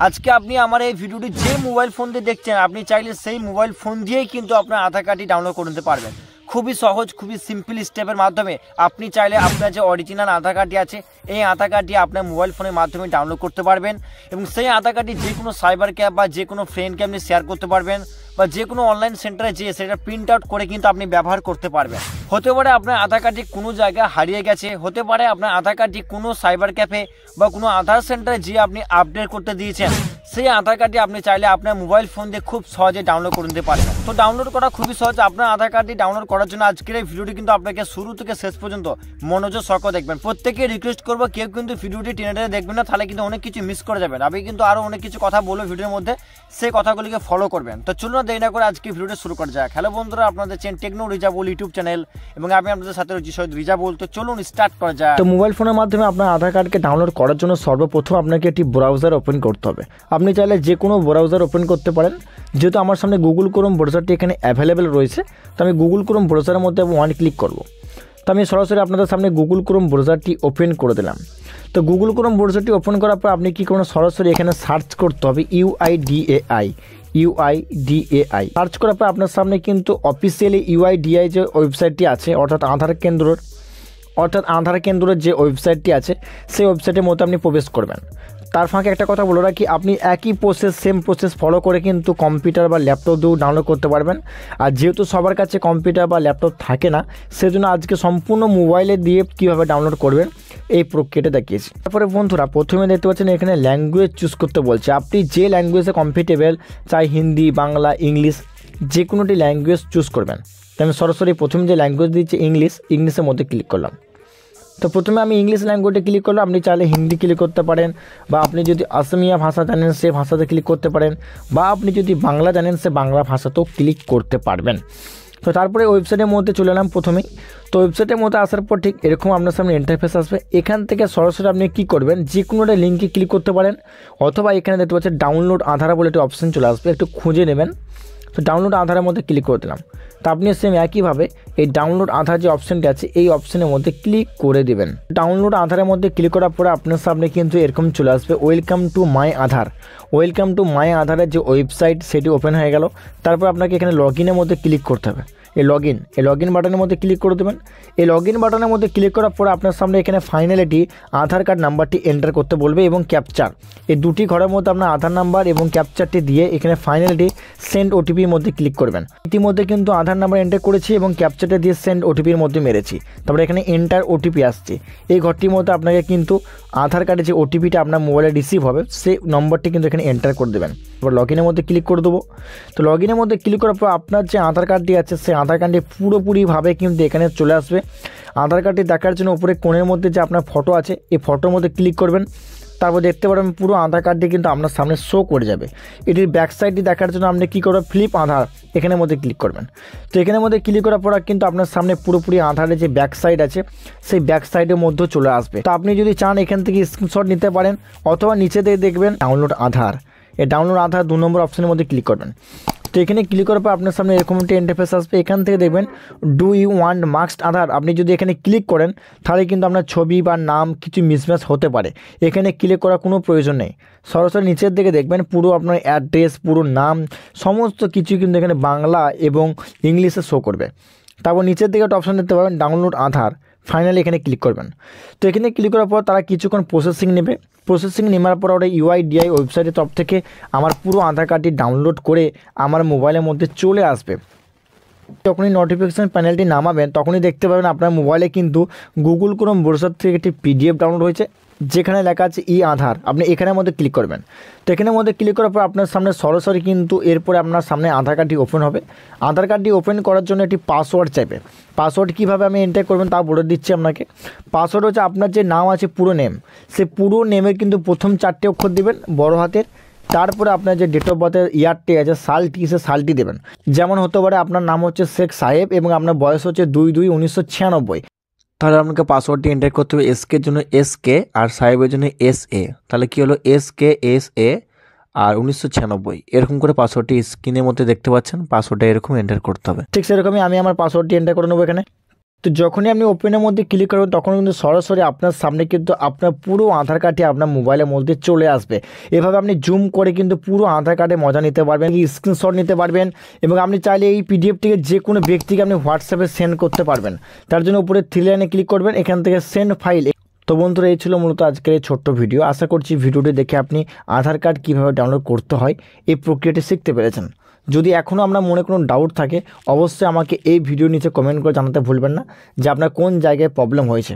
আজকে আপনি আমার এই ভিডিওটি যে মোবাইল ফোন দিয়ে দেখছেন, আপনি চাইলে সেই মোবাইল ফোন দিয়েই কিন্তু আপনার আধার কার্ডটি ডাউনলোড করে নিতে পারবেন। খুবই সহজ, খুবই সিম্পল স্টেপের মাধ্যমে আপনি চাইলে আপনার যে অরিজিনাল আধার কার্ডটি আছে এই আধার কার্ডটি আপনার মোবাইল ফোনের মাধ্যমে ডাউনলোড করতে পারবেন এবং সেই আধার কার্ডটি যে কোনো সাইবার ক্যাফে বা যে কোনো ফ্রেন্ডকে আপনি শেয়ার করতে পারবেন বা যে কোনো অনলাইন সেন্টারে যেয়ে সেটা প্রিন্ট আউট করে কিন্তু আপনি ব্যবহার করতে পারবেন। হতে পারে আপনার আধার কার্ডটি কোনো জায়গায় হারিয়ে গেছে, হতে পারে আপনার আধার কার্ডটি কোনো সাইবার ক্যাফে বা কোনো আধার সেন্টারে যেয়ে আপনি আপডেট করতে দিয়েছেন, সেই আধার কার্ডটি আপনি চাইলে আপনার মোবাইল ফোন দিয়ে খুব সহজে ডাউনলোড করে নিতে পারবেন। তো ডাউনলোড করা খুবই সহজ। আপনার আধার কার্ডটি ডাউনলোড করার জন্য আজকের এই ভিডিওটি কিন্তু আপনাকে শুরু থেকে শেষ পর্যন্ত মনোযোগ সহকারে দেখবেন। প্রত্যেকে রিকোয়েস্ট করবো কেউ কিন্তু ভিডিওটি টেনে টেনে দেখবেন না, তাহলে কিন্তু অনেক কিছু মিস করে যাবেন। আমি কিন্তু আরও অনেক কিছু কথা বলবো ভিডিওর মধ্যে, সেই কথাগুলিকে ফলো করবেন। তো চলুন না দেরি না করে আজকে ভিডিওটি শুরু করা যাক। হ্যালো বন্ধুরা, আপনাদের টেকনো রিজাবল ইউটিউব চ্যানেল এবং আমি আপনাদের সাথে রয়েছি সৈয়দ রিজাবল। তো চলুন স্টার্ট করা যাক। তো মোবাইল ফোনের মাধ্যমে আপনার আধার কার্ডকে ডাউনলোড করার জন্য সর্বপ্রথম আপনাকে একটি ব্রাউজার ওপেন করতে হবে। আপনি চাইলে যে কোনো ব্রাউজার ওপেন করতে পারেন। যেহেতু আমার সামনে গুগল ক্রোম ব্রাউজারটি এখানে অ্যাভেলেবেল রয়েছে, তো আমি গুগল ক্রোম ব্রাউজারের মধ্যে ওয়ান ক্লিক করব। তো আমি সরাসরি আপনাদের সামনে গুগল ক্রোম ব্রাউজারটি ওপেন করে দিলাম। তো গুগল ক্রোম ব্রাউজারটি ওপেন করার পর আপনি কি করবেন, সরাসরি এখানে সার্চ করতে হবে ইউআইডিএআই। সার্চ করার পর আপনার সামনে কিন্তু অফিসিয়ালি ইউআইডিআই যে ওয়েবসাইটটি আছে, অর্থাৎ আধার কেন্দ্রের যে ওয়েবসাইটটি আছে সেই ওয়েবসাইটের মধ্যে আপনি প্রবেশ করবেন। তার ফাঁকে একটা কথা বলে রাখি, আপনি একই সেম প্রসেস ফলো করে কিন্তু কম্পিউটার বা ল্যাপটপ দিয়েও ডাউনলোড করতে পারবেন। আর যেহেতু সবার কাছে কম্পিউটার বা ল্যাপটপ থাকে না, সেজন্য আজকে সম্পূর্ণ মোবাইলে দিয়ে কীভাবে ডাউনলোড করবেন এই প্রক্রিয়াটা দেখিয়েছি। তারপরে বন্ধুরা, প্রথমে দেখতে পাচ্ছেন এখানে ল্যাঙ্গুয়েজ চুজ করতে বলছে। আপনি যে ল্যাঙ্গুয়েজে কমফর্টেবল, চাই হিন্দি, বাংলা, ইংলিশ, যে কোনোটি ল্যাঙ্গুয়েজ চুজ করবেন। তো আমি সরাসরি প্রথম যে ল্যাঙ্গুয়েজ দিচ্ছি ইংলিশের মধ্যে ক্লিক করলাম। তো প্রথমে আমি ইংলিশ ল্যাঙ্গুয়েজে ক্লিক করলাম। আপনি চাইলে হিন্দি ক্লিক করতে পারেন, বা আপনি যদি আসামিয়া ভাষা জানেন সে ভাষাতে ক্লিক করতে পারেন, বা আপনি যদি বাংলা জানেন সে বাংলা ভাষাতেও ক্লিক করতে পারবেন। তো তারপরে ওয়েবসাইটের মধ্যে চলে এলাম প্রথমেই। তো ওয়েবসাইটের মধ্যে আসার পর ঠিক এরকম আপনার সামনে ইন্টারফেস আসবে। এখান থেকে সরাসরি আপনি কী করবেন, যে কোনো একটা লিঙ্কে ক্লিক করতে পারেন, অথবা এখানে দেখতে পাচ্ছেন ডাউনলোড আধার বলে একটি অপশান চলে আসবে, একটু খুঁজে নেবেন। তো ডাউনলোড আধারের মধ্যে ক্লিক করে দিলাম। তো আপনি সেম একইভাবে এই ডাউনলোড আধার যে অপশানটি আছে এই অপশানের মধ্যে ক্লিক করে দেবেন। ডাউনলোড আধারের মধ্যে ক্লিক করার পরে আপনার সামনে কিন্তু এরকম চলে আসবে ওয়েলকাম টু মাই আধারের যে ওয়েবসাইট সেটি ওপেন হয়ে গেল। তারপর আপনাকে এখানে লগ ইনের মধ্যে ক্লিক করতে হবে। এই লগ ইন বাটনের মধ্যে ক্লিক করে দেবেন। এই লগ ইন বাটনের মধ্যে ক্লিক করার পরে আপনার সামনে এখানে ফাইনালিটি আধার কার্ড নাম্বারটি এন্টার করতে বলবে এবং ক্যাপচার, এই দুটি ঘরের মধ্যে আপনার আধার নাম্বার এবং ক্যাপচারটি দিয়ে এখানে ফাইনালিটি সেন্ড ওটিপির মধ্যে ক্লিক করবেন। ইতিমধ্যে কিন্তু আধার নাম্বার এন্টার করেছি এবং ক্যাপচারটা দিয়ে সেন্ড ওটিপির মধ্যে মেরেছি। তারপরে এখানে এন্টার ওটিপি আসছে। এই ঘরটির মধ্যে আপনাকে কিন্তু আধার কার্ডে যে ওটিপিটা আপনার মোবাইলে রিসিভ হবে সেই নম্বরটি কিন্তু এখানে এন্টার করে দেবেন। এবার লগ ইনের মধ্যে ক্লিক করে দেবো। তো লগ ইনের মধ্যে ক্লিক করার পর আপনার যে আধার কার্ডটি আছে সেই আধার কার্ডটি পুরোপুরিভাবে কিন্তু এখানে চলে আসবে। আধার কার্ডটি দেখার জন্য উপরে কোণের মধ্যে যে আপনার ফটো আছে এই ফটোর মধ্যে ক্লিক করবেন। তারপর দেখতে পারবেন পুরো আধার কার্ডটি কিন্তু আপনার সামনে শো করে যাবে। এটির ব্যাক সাইডটি দেখার জন্য আপনি কী করবেন, ফ্লিপ আধার এখানের মধ্যে ক্লিক করবেন। তো এখানের মধ্যে ক্লিক করার পর কিন্তু আপনার সামনে পুরোপুরি আধারের যে ব্যাক সাইড আছে সেই ব্যাক সাইডের মধ্যে চলে আসবে। তো আপনি যদি চান এখান থেকে স্ক্রিনশট নিতে পারেন, অথবা নিচে দিয়ে দেখবেন ডাউনলোড আধার, এই ডাউনলোড আধার 2 নম্বর অপশানের মধ্যে ক্লিক করবেন। তো এখানে ক্লিক করার পর আপনার সামনে এরকম একটি ইন্টারফেস আসবে। এখান থেকে দেখবেন ডু ইউ ওয়ান্ট মাস্কড আধার। আপনি যদি এখানে ক্লিক করেন তাহলে কিন্তু আপনার ছবি বা নাম কিছু মিসম্যাচ হতে পারে। এখানে ক্লিক করার কোনো প্রয়োজন নেই। সরাসরি নিচের দিকে দেখবেন পুরো আপনার অ্যাড্রেস, পুরো নাম, সমস্ত কিছু কিন্তু এখানে বাংলা এবং ইংলিশে শো করবে। তারপর নিচের দিকে একটা অপশান দেখতে পাবেন ডাউনলোড আধার, ফাইনালি এখানে ক্লিক করবেন। তো এখানে ক্লিক করার পর তারা কিছুক্ষণ প্রসেসিং নেবে। প্রসেসিং নেওয়ার পর ওরা ইউআইডিআই ওয়েবসাইটের তরফ থেকে আমার পুরো আধার কার্ডটি ডাউনলোড করে আমার মোবাইলের মধ্যে চলে আসবে। যখনই নোটিফিকেশান প্যানেলটি নামাবেন তখনই দেখতে পাবেন আপনার মোবাইলে কিন্তু গুগল ক্রোম ব্রাউজার থেকে একটি পিডিএফ ডাউনলোড হয়েছে, যেখানে লেখা আছে ই আধার। আপনি এখানের মধ্যে ক্লিক করবেন। তো এখানের মধ্যে ক্লিক করার পর আপনার সামনে সরাসরি কিন্তু এরপরে আপনার সামনে আধার কার্ডটি ওপেন হবে। আধার কার্ডটি ওপেন করার জন্য একটি পাসওয়ার্ড চাইবে। পাসওয়ার্ড কীভাবে আমি এন্টার করবেন তা বলে দিচ্ছি আপনাকে। পাসওয়ার্ড হচ্ছে আপনার যে নাম আছে পুরো নেম, সে পুরো নেমের কিন্তু প্রথম 4টে অক্ষর দেবেন বড় হাতের। তারপরে আপনার যে ডেট অফ বার্থের ইয়ারটি আছে সালটি, সে সালটি দেবেন। যেমন হতে পারে আপনার নাম হচ্ছে শেখ সাহেব এবং আপনার বয়স হচ্ছে 2/2/1996। তাহলে আপনাকে পাসওয়ার্ডটি এন্টার করতে হবে। এসকের জন্য SK আর সাহেবের জন্য SA। তাহলে কি হলো SKSA আর 1996 এরকম করে পাসওয়ার্ডটি স্ক্রিনের মধ্যে দেখতে পাচ্ছেন। পাসওয়ার্ডটা এরকম এন্টার করতে হবে। ঠিক সেরকমই আমি আমার পাসওয়ার্ডটি এন্টার করে নেবো এখানে। তো যখনই আপনি ওপেনের মধ্যে ক্লিক করবেন তখন কিন্তু সরাসরি আপনার সামনে কিন্তু আপনার পুরো আধার কার্ডটি আপনার মোবাইলের মধ্যে চলে আসবে। এভাবে আপনি জুম করে কিন্তু পুরো আধার কার্ডে মজা নিতে পারবেন, স্ক্রিনশট নিতে পারবেন এবং আপনি চাইলে এই পিডিএফটিকে যে কোনো ব্যক্তিকে আপনি হোয়াটসঅ্যাপে সেন্ড করতে পারবেন। তার জন্য উপরে থ্রি লাইনে ক্লিক করবেন, এখান থেকে সেন্ড ফাইল। তো বন্ধুরা, এই ছিল মূলত আজকের এই ছোট্ট ভিডিও। আশা করছি ভিডিওটি দেখে আপনি আধার কার্ড কীভাবে ডাউনলোড করতে হয় এই প্রক্রিয়াটি শিখতে পেরেছেন। যদি এখনও আপনার মনে কোনো ডাউট থাকে অবশ্যই আমাকে এই ভিডিওর নিচে কমেন্ট করে জানাতে ভুলবেন না যে আপনার কোন জায়গায় প্রবলেম হয়েছে।